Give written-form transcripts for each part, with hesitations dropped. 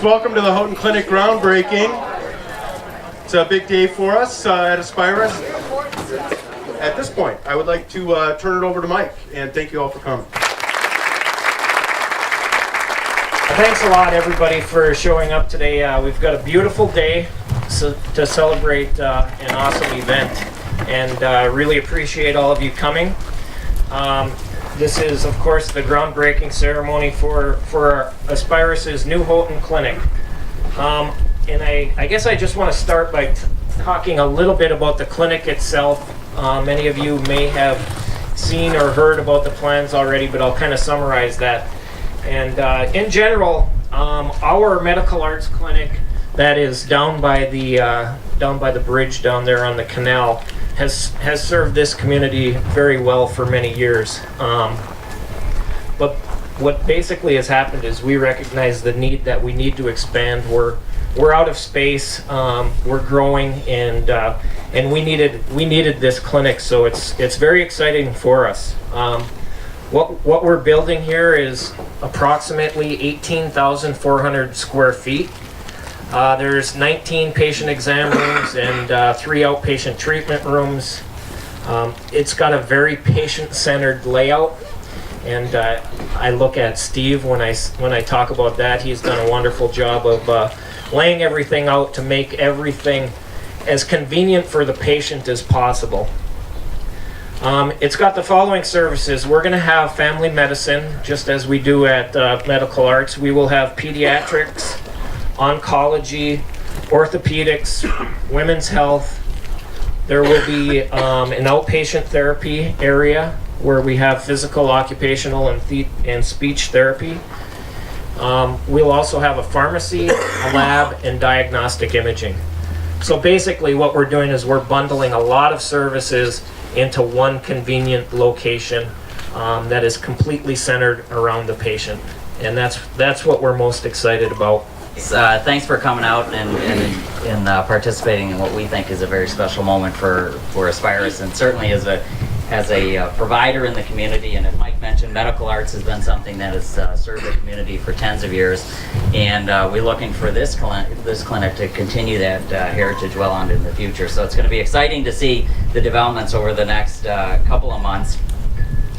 Welcome to the Houghton Clinic groundbreaking. It's a big day for us at Aspirus. At this point, I would like to turn it over to Mike, and thank you all for coming. Thanks a lot, everybody, for showing up today. We've got a beautiful day to celebrate an awesome event, and really appreciate all of you coming. This is, of course, the groundbreaking ceremony for Aspirus's new Houghton Clinic. And I guess I just want to start by talking a little bit about the clinic itself. Many of you may have seen or heard about the plans already, but I'll kind of summarize that. And in general, our medical arts clinic that is down by the bridge down there on the canal has served this community very well for many years. But what basically has happened is we recognize the need that we need to expand. We're out of space. We're growing, and we needed this clinic. So it's very exciting for us. What we're building here is approximately 18,400 square feet. There's 19 patient exam rooms and 3 outpatient treatment rooms. It's got a very patient-centered layout, and I look at Steve when I talk about that. He's done a wonderful job of laying everything out to make everything as convenient for the patient as possible. It's got the following services. We're going to have family medicine, just as we do at Medical Arts. We will have pediatrics, oncology, orthopedics, women's health. There will be an outpatient therapy area where we have physical, occupational, and speech therapy. We'll also have a pharmacy, a lab, and diagnostic imaging. So basically what we're doing is we're bundling a lot of services into one convenient location that is completely centered around the patient. And that's what we're most excited about. Thanks for coming out and participating in what we think is a very special moment for Aspirus, and certainly as a provider in the community. And as Mike mentioned, medical arts has been something that has served the community for tens of years, and we're looking for this clinic to continue that heritage well on in the future. So it's going to be exciting to see the developments over the next couple of months.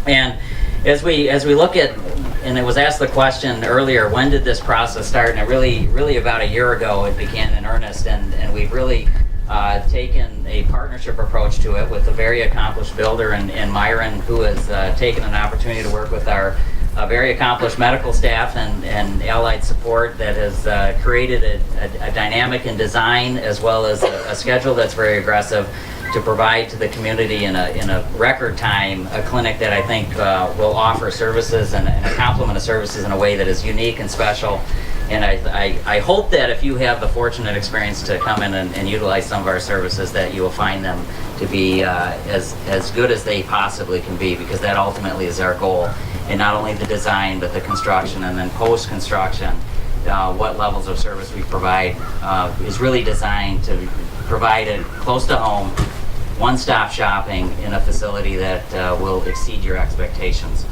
And as we look at, and it was asked the question earlier, when did this process start? And it really about a year ago it began in earnest, and we've really taken a partnership approach to it with a very accomplished builder in Myron, who has taken an opportunity to work with our very accomplished medical staff and allied support that has created a dynamic in design as well as a schedule that's very aggressive to provide to the community in a record time a clinic that I think will offer services and a complement of services in a way that is unique and special. And I hope that if you have the fortunate experience to come in and utilize some of our services, that you will find them to be as good as they possibly can be, because that ultimately is our goal. And not only the design, but the construction, and then post-construction, what levels of service we provide is really designed to provide it close to home, one-stop shopping in a facility that will exceed your expectations.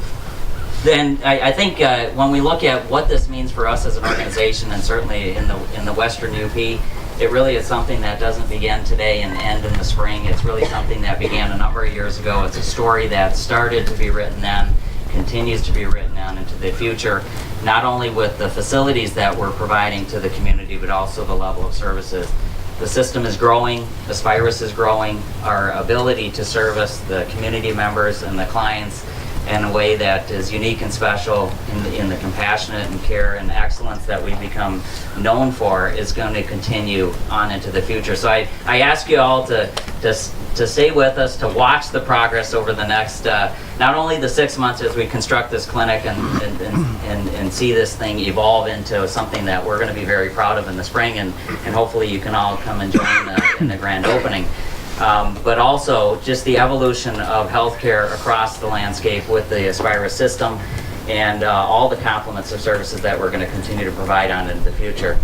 Then I think when we look at what this means for us as an organization, and certainly in the Western UP, it really is something that doesn't begin today and end in the spring. It's really something that began a number of years ago. It's a story that started to be written then, continues to be written down into the future, not only with the facilities that we're providing to the community, but also the level of services. The system is growing, Aspirus is growing, our ability to service the community members and the clients in a way that is unique and special in the compassionate and care and excellence that we've become known for is going to continue on into the future. So I ask you all to stay with us, to watch the progress over the next, not only the 6 months as we construct this clinic and see this thing evolve into something that we're going to be very proud of in the spring, and hopefully you can all come and join in the grand opening. But also just the evolution of healthcare across the landscape with the Aspirus system, and all the complements of services that we're going to continue to provide on into the future.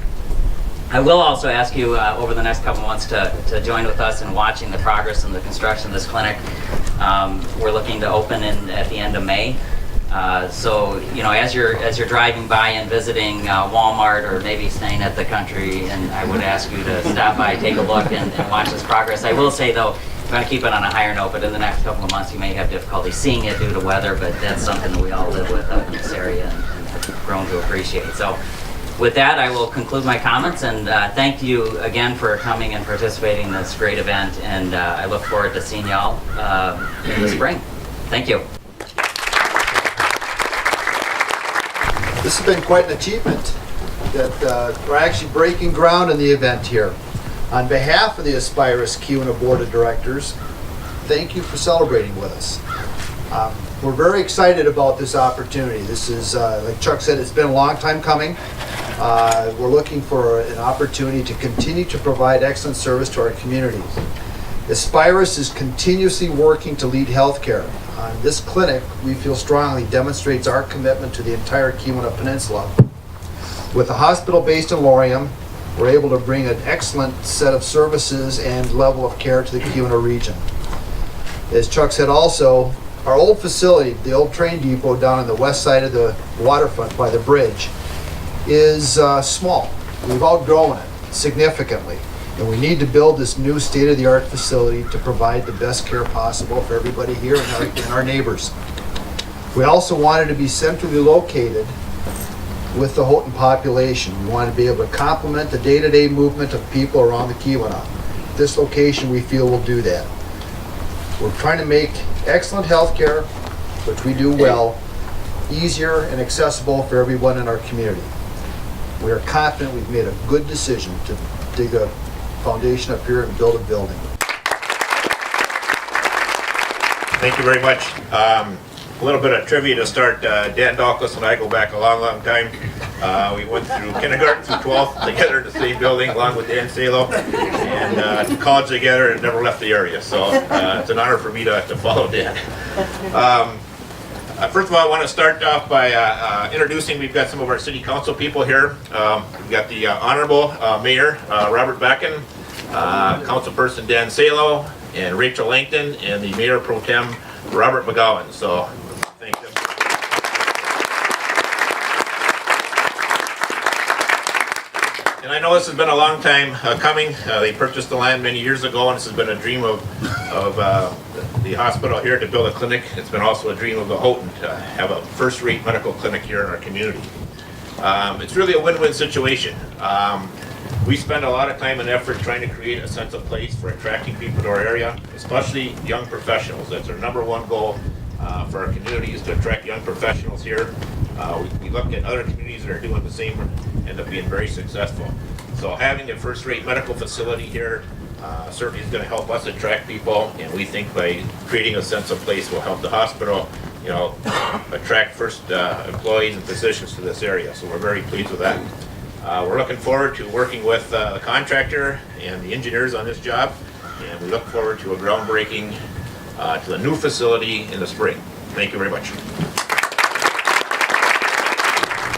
I will also ask you over the next couple months to join with us in watching the progress in the construction of this clinic. We're looking to open at the end of May. So, as you're driving by and visiting Walmart or maybe staying at the country, and I would ask you to stop by, take a look, and watch this progress. I will say, though, I'm going to keep it on a higher note, but in the next couple of months you may have difficulty seeing it due to weather, but that's something that we all live with up in this area and have grown to appreciate. So with that, I will conclude my comments, and thank you again for coming and participating in this great event, and I look forward to seeing y'all in the spring. Thank you. This has been quite an achievement that we're actually breaking ground in the event here. On behalf of the Aspirus Keweenaw Board of Directors, thank you for celebrating with us. We're very excited about this opportunity. This is, like Chuck said, it's been a long time coming. We're looking for an opportunity to continue to provide excellent service to our communities. Aspirus is continuously working to lead healthcare. This clinic, we feel strongly, demonstrates our commitment to the entire Keweenaw Peninsula. With the hospital based in Laurium, we're able to bring an excellent set of services and level of care to the Keweenaw region. As Chuck said also, our old facility, the old train depot down on the west side of the waterfront by the bridge, is small. We've outgrown it significantly, and we need to build this new state-of-the-art facility to provide the best care possible for everybody here and our neighbors. We also wanted to be centrally located with the Houghton population. We want to be able to complement the day-to-day movement of people around the Keweenaw. This location, we feel, will do that. We're trying to make excellent health care, which we do well, easier and accessible for everyone in our community. We are confident we've made a good decision to dig a foundation up here and build a building. Thank you very much. A little bit of trivia to start. Dan Dalkus and I go back a long, long time. We went through kindergarten through 12th together in the same building, along with Dan Salo, and to college together and never left the area. So it's an honor for me to follow Dan. First of all, I want to start off by introducing, we've got some of our city council people here. We've got the Honorable Mayor Robert Becken, Councilperson Dan Salo, and Rachel Langton, and the Mayor Pro Tem Robert McGowan. So thank them. And I know this has been a long time coming. They purchased the land many years ago, and this has been a dream of the hospital here to build a clinic. It's been also a dream of the Houghton to have a first-rate medical clinic here in our community. It's really a win-win situation. We spend a lot of time and effort trying to create a sense of place for attracting people to our area, especially young professionals. That's our number one goal for our community, is to attract young professionals here. We look at other communities that are doing the same and end up being very successful. So having a first-rate medical facility here certainly is going to help us attract people, and we think by creating a sense of place will help the hospital, attract first employees and physicians to this area. So we're very pleased with that. We're looking forward to working with the contractor and the engineers on this job, and we look forward to a groundbreaking to the new facility in the spring. Thank you very much.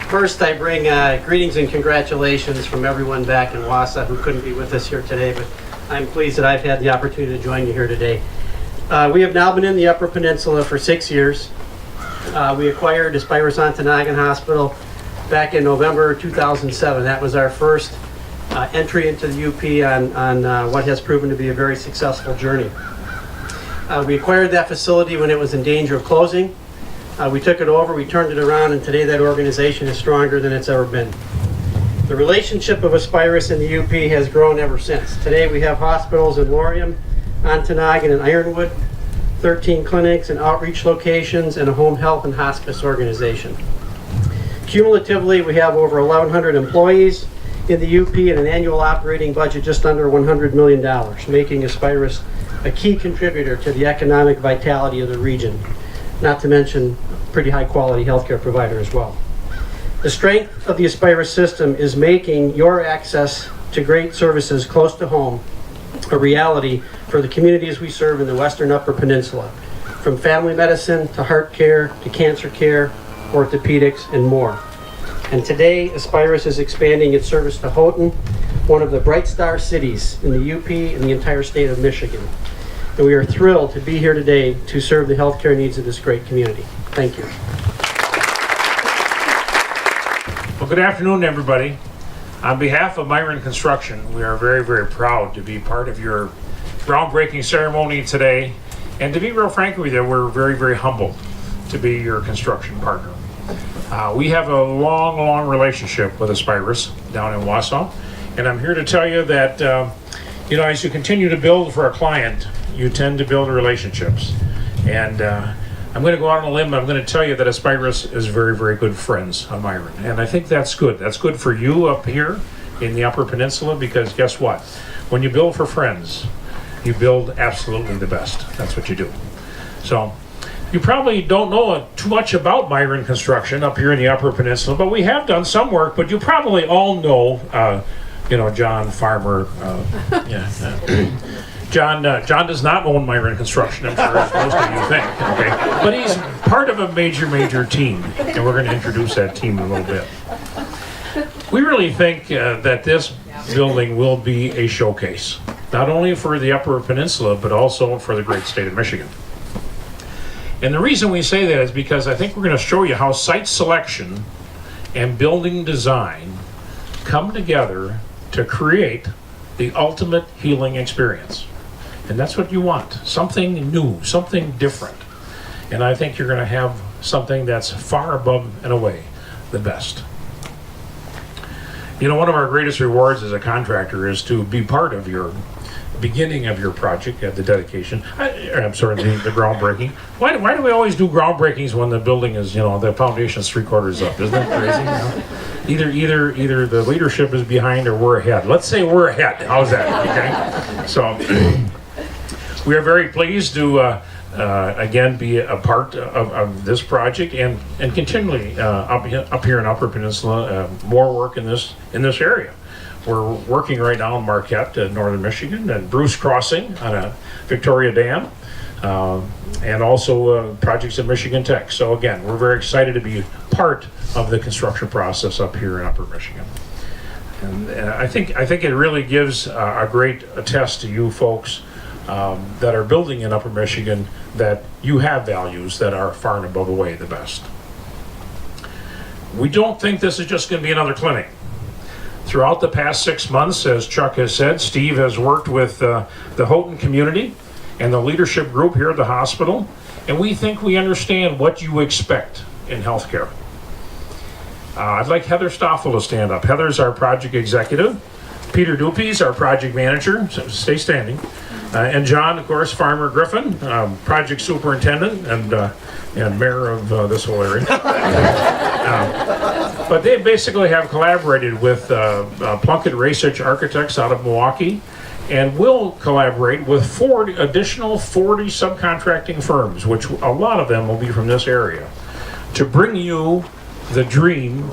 First, I bring greetings and congratulations from everyone back in Wausau who couldn't be with us here today, but I'm pleased that I've had the opportunity to join you here today. We have now been in the Upper Peninsula for 6 years. We acquired Aspirus Ontonagon Hospital back in November 2007. That was our first entry into the UP on what has proven to be a very successful journey. We acquired that facility when it was in danger of closing. We took it over, we turned it around, and today that organization is stronger than it's ever been. The relationship of Aspirus and the UP has grown ever since. Today we have hospitals in Laurium, Ontonagon, and Ironwood, 13 clinics and outreach locations, and a home health and hospice organization. Cumulatively, we have over 1,100 employees in the UP and an annual operating budget just under $100 million, making Aspirus a key contributor to the economic vitality of the region, not to mention pretty high quality healthcare provider as well. The strength of the Aspirus system is making your access to great services close to home a reality for the communities we serve in the Western Upper Peninsula, from family medicine to heart care to cancer care, orthopedics, and more. And today, Aspirus is expanding its service to Houghton, one of the bright star cities in the UP and the entire state of Michigan. And we are thrilled to be here today to serve the healthcare needs of this great community. Thank you. Well, good afternoon, everybody. On behalf of Myron Construction, we are very, very proud to be part of your groundbreaking ceremony today. And to be real frank with you, we're very, very humbled to be your construction partner. We have a long, long relationship with Aspirus down in Wausau. And I'm here to tell you that, as you continue to build for a client, you tend to build relationships. And I'm going to go out on a limb. I'm going to tell you that Aspirus is very, very good friends of Myron. And I think that's good. That's good for you up here in the Upper Peninsula, because guess what? When you build for friends, you build absolutely the best. That's what you do. So you probably don't know too much about Myron Construction up here in the Upper Peninsula, but we have done some work. But you probably all know, John Farmer. John does not own Myron Construction, I'm sure, as most of you think. Okay, but he's part of a major team, and we're going to introduce that team in a little bit. We really think that this building will be a showcase, not only for the Upper Peninsula, but also for the great state of Michigan. And the reason we say that is because I think we're going to show you how site selection and building design come together to create the ultimate healing experience. And that's what you want, something new, something different. And I think you're going to have something that's far above and away the best. One of our greatest rewards as a contractor is to be part of your beginning of your project at the dedication. The groundbreaking. Why do we always do groundbreakings when the building is, the foundation's 3/4 up? Isn't that crazy? Either the leadership is behind or we're ahead. Let's say we're ahead. How's that? Okay. So we are very pleased to again be a part of this project and continually up here in Upper Peninsula, more work in this area. We're working right now in Marquette, northern Michigan, and Bruce Crossing on a Victoria Dam, and also projects at Michigan Tech. So again, we're very excited to be part of the construction process up here in Upper Michigan. And I think it really gives a great attest to you folks that are building in Upper Michigan that you have values that are far and above away the best. We don't think this is just going to be another clinic. Throughout the past 6 months, as Chuck has said, Steve has worked with the Houghton community and the leadership group here at the hospital, and we think we understand what you expect in healthcare. I'd like Heather Stoffel to stand up. Heather's our project executive. Peter Dupies, our project manager, so stay standing. And John, of course, Farmer Griffin, project superintendent and mayor of this whole area. But they basically have collaborated with Plunkett Research Architects out of Milwaukee, and will collaborate with 40 subcontracting firms, which a lot of them will be from this area, to bring you the dream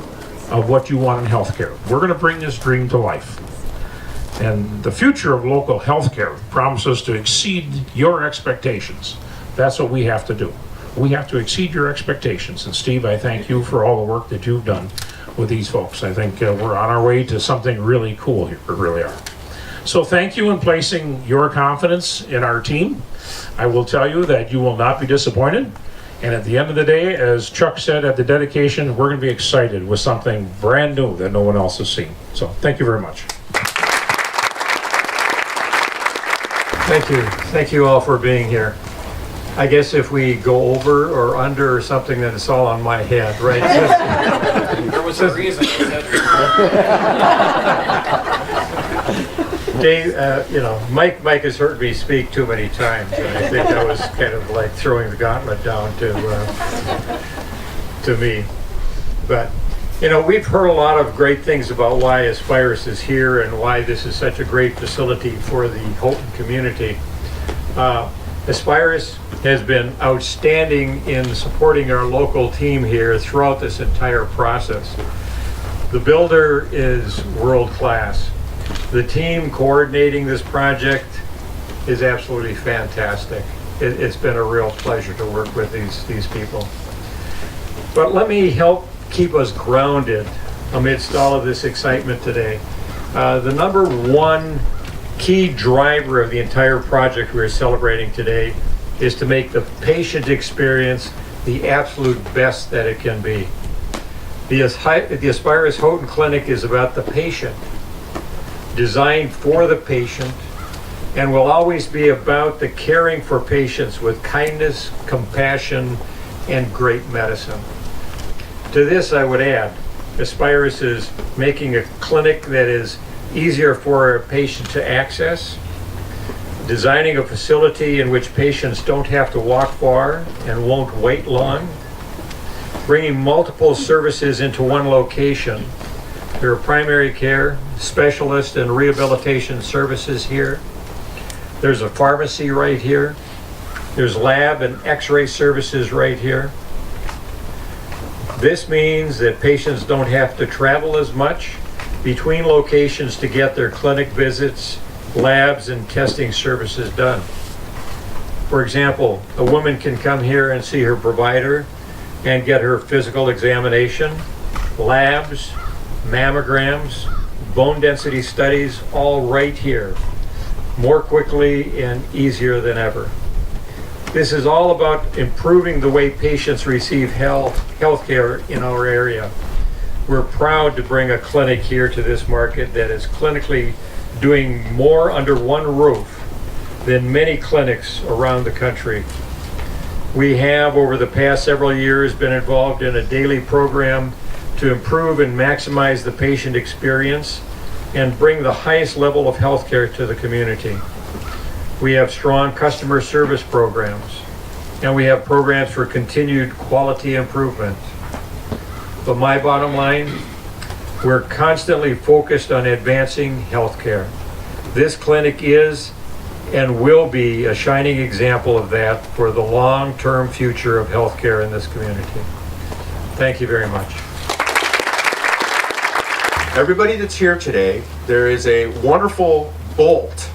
of what you want in healthcare. We're going to bring this dream to life. And the future of local healthcare promises to exceed your expectations. That's what we have to do. We have to exceed your expectations. And Steve, I thank you for all the work that you've done with these folks. I think we're on our way to something really cool here. We really are. So thank you in placing your confidence in our team. I will tell you that you will not be disappointed. And at the end of the day, as Chuck said at the dedication, we're going to be excited with something brand new that no one else has seen. So thank you very much. Thank you. Thank you all for being here. I guess if we go over or under or something, then it's all on my head, right? There was a reason. Dave, Mike has heard me speak too many times, and I think that was kind of like throwing the gauntlet down to me. But we've heard a lot of great things about why Aspirus is here and why this is such a great facility for the Houghton community. Aspirus has been outstanding in supporting our local team here throughout this entire process. The builder is world class. The team coordinating this project is absolutely fantastic. It's been a real pleasure to work with these people. But let me help keep us grounded amidst all of this excitement today. The number one key driver of the entire project we're celebrating today is to make the patient experience the absolute best that it can be. The Aspirus Houghton Clinic is about the patient, designed for the patient, and will always be about the caring for patients with kindness, compassion, and great medicine. To this, I would add, Aspirus is making a clinic that is easier for a patient to access, designing a facility in which patients don't have to walk far and won't wait long, bringing multiple services into one location. There are primary care, specialist, and rehabilitation services here. There's a pharmacy right here. There's lab and x-ray services right here. This means that patients don't have to travel as much between locations to get their clinic visits, labs, and testing services done. For example, a woman can come here and see her provider and get her physical examination, labs, mammograms, bone density studies, all right here, more quickly and easier than ever. This is all about improving the way patients receive health care in our area. We're proud to bring a clinic here to this market that is clinically doing more under one roof than many clinics around the country. We have, over the past several years, been involved in a daily program to improve and maximize the patient experience and bring the highest level of healthcare to the community. We have strong customer service programs, and we have programs for continued quality improvement. But my bottom line, we're constantly focused on advancing healthcare. This clinic is and will be a shining example of that for the long-term future of healthcare in this community. Thank you very much. Everybody that's here today, there is a wonderful bolt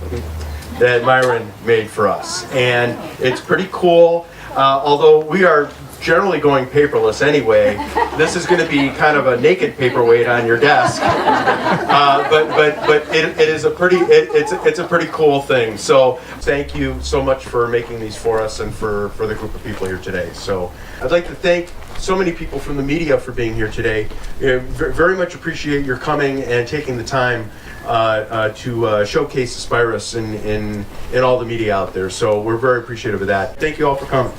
that Myron made for us, and it's pretty cool. Although we are generally going paperless anyway, this is going to be kind of a naked paperweight on your desk. But it is a pretty it's a pretty cool thing. So thank you so much for making these for us and for the group of people here today. So I'd like to thank so many people from the media for being here today. Very much appreciate your coming and taking the time to showcase Aspirus in all the media out there. So we're very appreciative of that. Thank you all for coming.